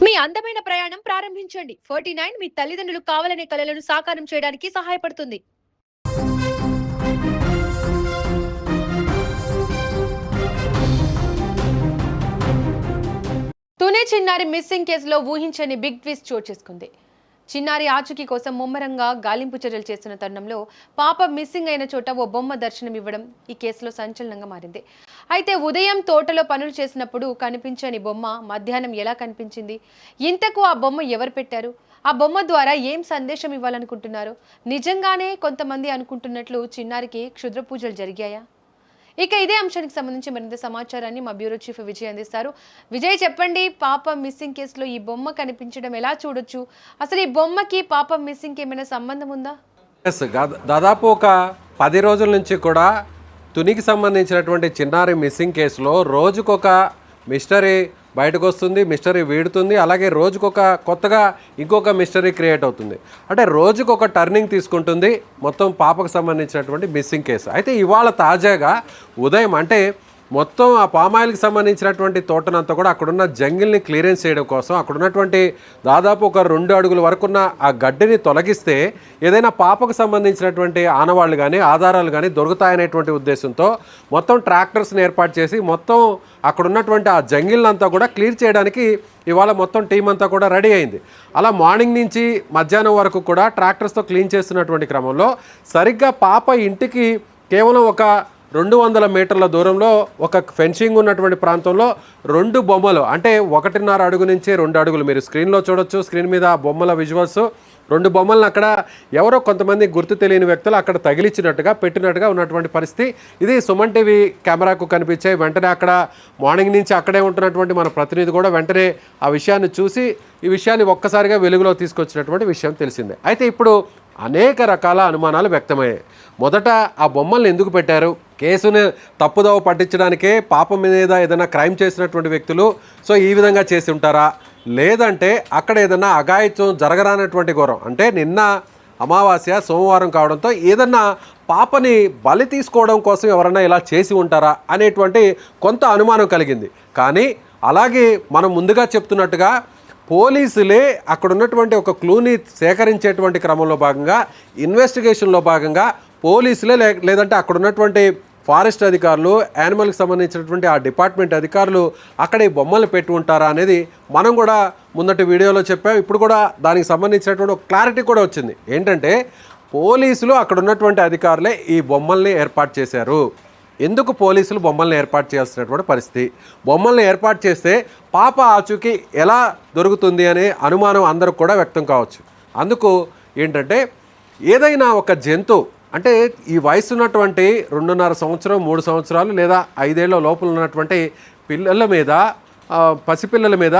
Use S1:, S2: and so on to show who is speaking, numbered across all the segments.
S1: మీ అందమైన ప్రయాణం ప్రారంభించండి. 49 మీ తల్లిదండ్రులు కావాలనే కలలను సాకారం చేయడానికి సహాయపడుతుంది. తుని చిన్నారి మిస్సింగ్ కేసులో ఊహించని బిగ్ ట్విస్ట్ చోటు చేసుకుంది. చిన్నారి ఆచూకీ కోసం ముమ్మరంగా గాలింపు చర్యలు చేస్తున్న తరుణంలో పాప మిస్సింగ్ అయిన చోట ఓ బొమ్మ దర్శనమివ్వడం ఈ కేసులో సంచలనంగా మారింది. అయితే ఉదయం తోటలో పనులు చేసినప్పుడు కనిపించని బొమ్మ మధ్యాహ్నం ఎలా కనిపించింది? ఇంతకు ఆ బొమ్మ ఎవరు పెట్టారు? ఆ బొమ్మ ద్వారా ఏం సందేశం ఇవ్వాలనుకుంటున్నారు? నిజంగానే కొంతమంది అనుకుంటున్నట్లు చిన్నారికి క్షుద్ర పూజలు జరిగాయా? ఇక ఇదే అంశానికి సంబంధించి మరింత సమాచారాన్ని మా బ్యూరో చీఫ్ విజయ్ అందిస్తారు. విజయ్, చెప్పండి, పాప మిస్సింగ్ కేసులో ఈ బొమ్మ కనిపించడం ఎలా చూడొచ్చు? అసలు ఈ బొమ్మకి పాప మిస్సింగ్కి ఏమైనా సంబంధం ఉందా?
S2: దాదాపు ఒక 10 రోజుల నుంచి కూడా తునికి సంబంధించినటువంటి చిన్నారి మిస్సింగ్ కేసులో రోజుకొక మిస్టరీ బయటకు వస్తుంది, మిస్టరీ వీడుతుంది, అలాగే రోజుకొక కొత్తగా ఇంకొక మిస్టరీ క్రియేట్ అవుతుంది. అంటే రోజుకొక టర్నింగ్ తీసుకుంటుంది మొత్తం పాపకు సంబంధించినటువంటి మిస్సింగ్ కేసు. అయితే ఇవాళ తాజాగా ఉదయం అంటే మొత్తం ఆ పామాయిల్కి సంబంధించినటువంటి తోటనంతా కూడా అక్కడున్న జంగిల్ని క్లియరెన్స్ చేయడం కోసం అక్కడున్నటువంటి దాదాపు ఒక 2 అడుగుల వరకున్న ఆ గడ్డిని తొలగిస్తే ఏదైనా పాపకు సంబంధించినటువంటి ఆనవాళ్ళు కానీ ఆధారాలు కానీ దొరుకుతాయనేటువంటి ఉద్దేశంతో మొత్తం ట్రాక్టర్స్ని ఏర్పాటు చేసి మొత్తం అక్కడున్నటువంటి ఆ జంగిల్నంతా కూడా క్లియర్ చేయడానికి ఇవాళ మొత్తం టీం అంతా కూడా రెడీ అయింది. అలా మార్నింగ్ నుంచి మధ్యాహ్నం వరకు కూడా ట్రాక్టర్స్తో క్లీన్ చేస్తున్నటువంటి క్రమంలో సరిగ్గా పాప ఇంటికి కేవలం ఒక 200 మీటర్ల దూరంలో ఒక ఫెన్సింగ్ ఉన్నటువంటి ప్రాంతంలో 2 బొమ్మలు అంటే 1.5 అడుగు నుంచి 2 అడుగులు మీరు స్క్రీన్లో చూడొచ్చు. స్క్రీన్ మీద బొమ్మల విజువల్స్ 2 బొమ్మలను అక్కడ ఎవరో కొంతమంది గుర్తు తెలియని వ్యక్తులు అక్కడ తగిలించినట్టుగా పెట్టినట్టుగా ఉన్నటువంటి పరిస్థితి. ఇది సుమన్ టీవీ కెమెరాకు కనిపించాయి. వెంటనే అక్కడ మార్నింగ్ నుంచి అక్కడే ఉంటున్నటువంటి మన ప్రతినిధి కూడా వెంటనే ఆ విషయాన్ని చూసి ఈ విషయాన్ని ఒక్కసారిగా వెలుగులో తీసుకొచ్చినటువంటి విషయం తెలిసిందే. అయితే ఇప్పుడు అనేక రకాల అనుమానాలు వ్యక్తమయ్యాయి. మొదట ఆ బొమ్మల్ని ఎందుకు పెట్టారు? కేసును తప్పుదోవ పట్టించడానికే పాప మీద ఏదైనా క్రైమ్ చేసినటువంటి వ్యక్తులు సో ఈ విధంగా చేసి ఉంటారా, లేదంటే అక్కడ ఏదైనా అఘాయిత్యం జరగరానటువంటి ఘోరం అంటే నిన్న అమావాస్య సోమవారం కావడంతో ఏదన్నా పాపని బలి తీసుకోవడం కోసం ఎవరన్నా ఇలా చేసి ఉంటారా అనేటువంటి కొంత అనుమానం కలిగింది. కానీ అలాగే మనం ముందుగా చెప్తున్నట్టుగా పోలీసులే అక్కడ ఉన్నటువంటి ఒక క్లూని సేకరించేటువంటి క్రమంలో భాగంగా ఇన్వెస్టిగేషన్లో భాగంగా పోలీసులే లేదంటే అక్కడ ఉన్నటువంటి ఫారెస్ట్ అధికారులు యానిమల్కి సంబంధించినటువంటి ఆ డిపార్ట్మెంట్ అధికారులు అక్కడ ఈ బొమ్మలు పెట్టి ఉంటారా అనేది మనం కూడా ముందటి వీడియోలో చెప్పాం. ఇప్పుడు కూడా దానికి సంబంధించినటువంటి ఒక క్లారిటీ కూడా వచ్చింది. ఏంటంటే పోలీసులు అక్కడ ఉన్నటువంటి అధికారులే ఈ బొమ్మల్ని ఏర్పాటు చేశారు. ఎందుకు పోలీసులు బొమ్మల్ని ఏర్పాటు చేయాల్సినటువంటి పరిస్థితి? బొమ్మల్ని ఏర్పాటు చేస్తే పాప ఆచూకీ ఎలా దొరుకుతుంది అనే అనుమానం అందరికి కూడా వ్యక్తం కావచ్చు. అందుకు ఏంటంటే ఏదైనా ఒక జంతువు అంటే ఈ వయసు ఉన్నటువంటి 2.5 సంవత్సరం 3 సంవత్సరాలు లేదా 5 ఏళ్ల లోపల ఉన్నటువంటి పిల్లల మీద పసిపిల్లల మీద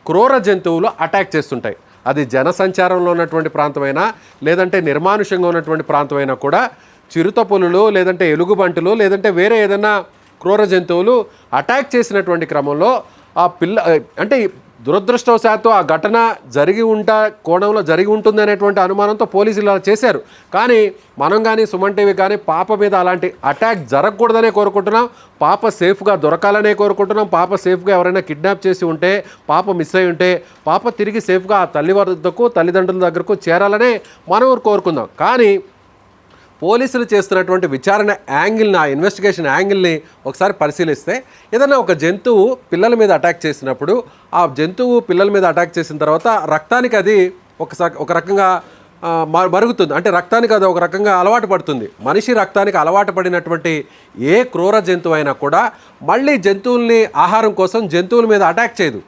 S2: క్రూర జంతువులు అటాక్ చేస్తుంటాయి. అది జనసంచారంలో ఉన్నటువంటి ప్రాంతమైనా లేదంటే నిర్మానుష్యంగా ఉన్నటువంటి ప్రాంతమైనా కూడా చిరుత పులులు లేదంటే ఎలుగుబంటులు లేదంటే వేరే ఏదైనా క్రూర జంతువులు అటాక్ చేసినటువంటి క్రమంలో ఆ పిల్ల అంటే దురదృష్టవశాత్తు ఆ ఘటన కోణంలో జరిగి ఉంటుంది అనేటువంటి అనుమానంతో పోలీసులు అలా చేశారు. కానీ మనం కానీ సుమన్ టీవీ కానీ పాప మీద అలాంటి అటాక్ జరగకూడదనే కోరుకుంటున్నాం. పాప సేఫ్గా దొరకాలనే కోరుకుంటున్నాం. పాప సేఫ్గా ఎవరైనా కిడ్నాప్ చేసి ఉంటే పాప మిస్ అయి ఉంటే పాప తిరిగి సేఫ్గా ఆ తల్లి వద్దకు తల్లిదండ్రుల దగ్గరకు చేరాలనే మనం కోరుకుందాం. కానీ పోలీసులు చేస్తున్నటువంటి విచారణ యాంగిల్ని ఆ ఇన్వెస్టిగేషన్ యాంగిల్ని ఒకసారి పరిశీలిస్తే ఏదైనా ఒక జంతువు పిల్లల మీద అటాక్ చేసినప్పుడు ఆ జంతువు పిల్లల మీద అటాక్ చేసిన తర్వాత రక్తానికి అది ఒక రకంగా మరుగుతుంది. అంటే రక్తానికి అది ఒక రకంగా అలవాటు పడుతుంది. మనిషి రక్తానికి అలవాటు పడినటువంటి ఏ క్రూర జంతువు అయినా కూడా మళ్ళీ జంతువుల్ని ఆహారం కోసం జంతువుల మీద అటాక్ చేయదు.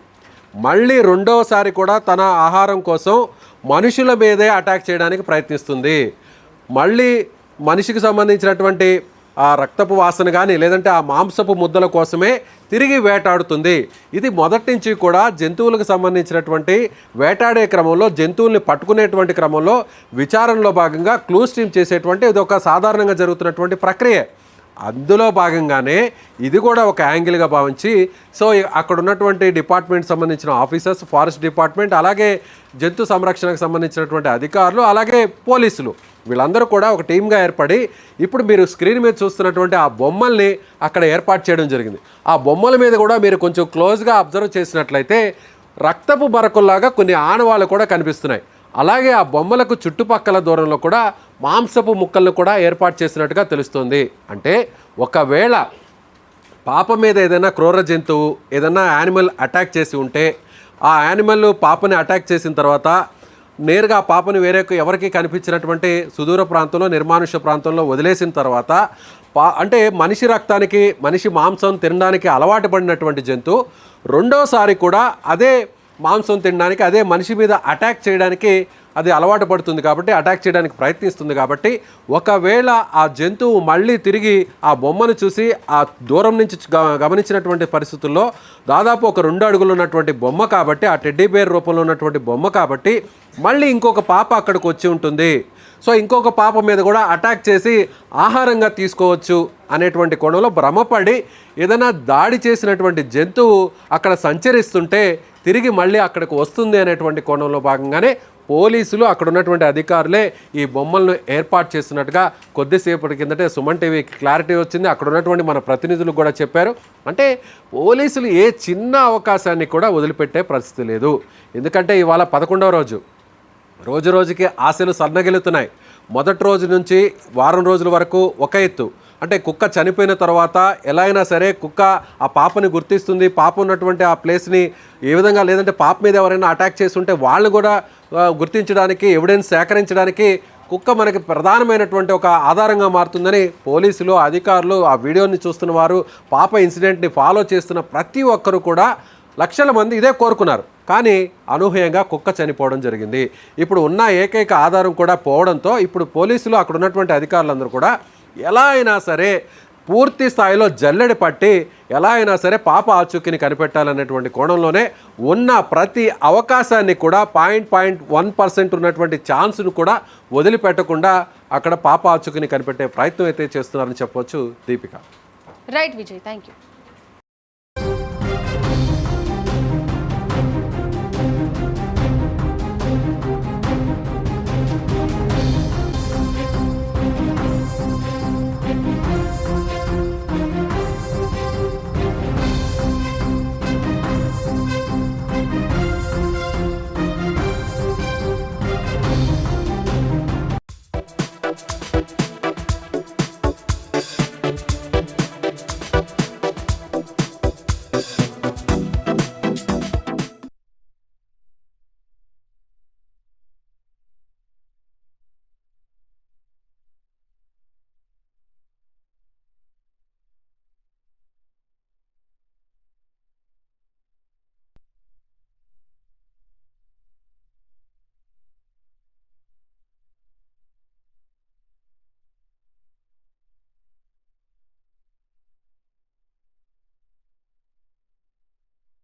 S2: మళ్ళీ రెండోసారి కూడా తన ఆహారం కోసం మనుషుల మీదే అటాక్ చేయడానికి ప్రయత్నిస్తుంది. మళ్ళీ మనిషికి సంబంధించినటువంటి ఆ రక్తపు వాసన కానీ లేదంటే ఆ మాంసపు ముద్దల కోసమే తిరిగి వేటాడుతుంది. ఇది మొదటి నుంచి కూడా జంతువులకు సంబంధించినటువంటి వేటాడే క్రమంలో జంతువుల్ని పట్టుకునేటువంటి క్రమంలో విచారణలో భాగంగా క్లూస్ టీమ్ చేసేటువంటి ఇది ఒక సాధారణంగా జరుగుతున్నటువంటి ప్రక్రియ. అందులో భాగంగానే ఇది కూడా ఒక యాంగిల్గా భావించి సో అక్కడ ఉన్నటువంటి డిపార్ట్మెంట్ సంబంధించిన ఆఫీసర్స్ ఫారెస్ట్ డిపార్ట్మెంట్ అలాగే జంతు సంరక్షణకు సంబంధించినటువంటి అధికారులు అలాగే పోలీసులు వీళ్ళందరూ కూడా ఒక టీమ్గా ఏర్పడి ఇప్పుడు మీరు స్క్రీన్ మీద చూస్తున్నటువంటి ఆ బొమ్మల్ని అక్కడ ఏర్పాటు చేయడం జరిగింది. ఆ బొమ్మల మీద కూడా మీరు కొంచెం క్లోజ్గా అబ్జర్వ్ చేసినట్లయితే రక్తపు మరకల్లాగా కొన్ని ఆనవాళ్ళు కూడా కనిపిస్తున్నాయి. అలాగే ఆ బొమ్మలకు చుట్టుపక్కల దూరంలో కూడా మాంసపు ముక్కలను కూడా ఏర్పాటు చేసినట్టుగా తెలుస్తుంది. అంటే ఒకవేళ పాప మీద ఏదైనా క్రూర జంతువు ఏదైనా యానిమల్ అటాక్ చేసి ఉంటే ఆ యానిమల్ పాపని అటాక్ చేసిన తర్వాత నేరుగా ఆ పాపని ఎవరికి కనిపించినటువంటి సుదూర ప్రాంతంలో నిర్మానుష్య ప్రాంతంలో వదిలేసిన తర్వాత అంటే మనిషి రక్తానికి మనిషి మాంసం తినడానికి అలవాటు పడినటువంటి జంతువు రెండోసారి కూడా అదే మాంసం తినడానికి అదే మనిషి మీద అటాక్ చేయడానికి అది అలవాటు పడుతుంది కాబట్టి అటాక్ చేయడానికి ప్రయత్నిస్తుంది కాబట్టి ఒకవేళ ఆ జంతువు మళ్ళీ తిరిగి ఆ బొమ్మను చూసి ఆ దూరం నుంచి గమనించినటువంటి పరిస్థితుల్లో దాదాపు ఒక 2 అడుగులు ఉన్నటువంటి బొమ్మ కాబట్టి ఆ టెడ్డీ బేర్ రూపంలో ఉన్నటువంటి బొమ్మ కాబట్టి మళ్ళీ ఇంకొక పాప అక్కడికి వచ్చి ఉంటుంది. సో ఇంకొక పాప మీద కూడా అటాక్ చేసి ఆహారంగా తీసుకోవచ్చు అనేటువంటి కోణంలో భ్రమపడి ఏదైనా దాడి చేసినటువంటి జంతువు అక్కడ సంచరిస్తుంటే తిరిగి మళ్ళీ అక్కడికి వస్తుంది అనేటువంటి కోణంలో భాగంగానే పోలీసులు అక్కడ ఉన్నటువంటి అధికారులే ఈ బొమ్మలను ఏర్పాటు చేస్తున్నట్టుగా కొద్దిసేపటి కిందటే సుమన్ టీవీకి క్లారిటీ వచ్చింది. అక్కడ ఉన్నటువంటి మన ప్రతినిధులు కూడా చెప్పారు. అంటే పోలీసులు ఏ చిన్న అవకాశాన్ని కూడా వదిలిపెట్టే పరిస్థితి లేదు. ఎందుకంటే ఇవాళ 11వ రోజు, రోజు రోజుకి ఆశలు సన్నగిలుతున్నాయి. మొదటి రోజు నుంచి వారం రోజుల వరకు ఒక ఎత్తు, అంటే కుక్క చనిపోయిన తర్వాత ఎలా అయినా సరే కుక్క ఆ పాపని గుర్తిస్తుంది, పాప ఉన్నటువంటి ఆ ప్లేస్ని ఏ విధంగా లేదంటే పాప మీద ఎవరైనా అటాక్ చేసి ఉంటే వాళ్ళు కూడా గుర్తించడానికి ఎవిడెన్స్ సేకరించడానికి కుక్క మనకి ప్రధానమైనటువంటి ఒక ఆధారంగా మారుతుందని పోలీసులు అధికారులు ఆ వీడియోని చూస్తున్న వారు పాప ఇన్సిడెంట్ని ఫాలో చేస్తున్న ప్రతి ఒక్కరు కూడా లక్షల మంది ఇదే కోరుకున్నారు. కానీ అనూహ్యంగా కుక్క చనిపోవడం జరిగింది. ఇప్పుడు ఉన్న ఏకైక ఆధారం కూడా పోవడంతో ఇప్పుడు పోలీసులు అక్కడ ఉన్నటువంటి అధికారులందరూ కూడా ఎలా అయినా సరే పూర్తి స్థాయిలో జల్లెడ పట్టి ఎలా అయినా సరే పాప ఆచూకీని కనిపెట్టాలనేటువంటి కోణంలోనే ఉన్న ప్రతి అవకాశాన్ని కూడా 0.1% ఉన్నటువంటి ఛాన్స్ను కూడా వదిలిపెట్టకుండా అక్కడ పాప ఆచూకీని కనిపెట్టే ప్రయత్నం అయితే చేస్తున్నారని చెప్పవచ్చు. Deepika.
S1: Right Vijay, thank you.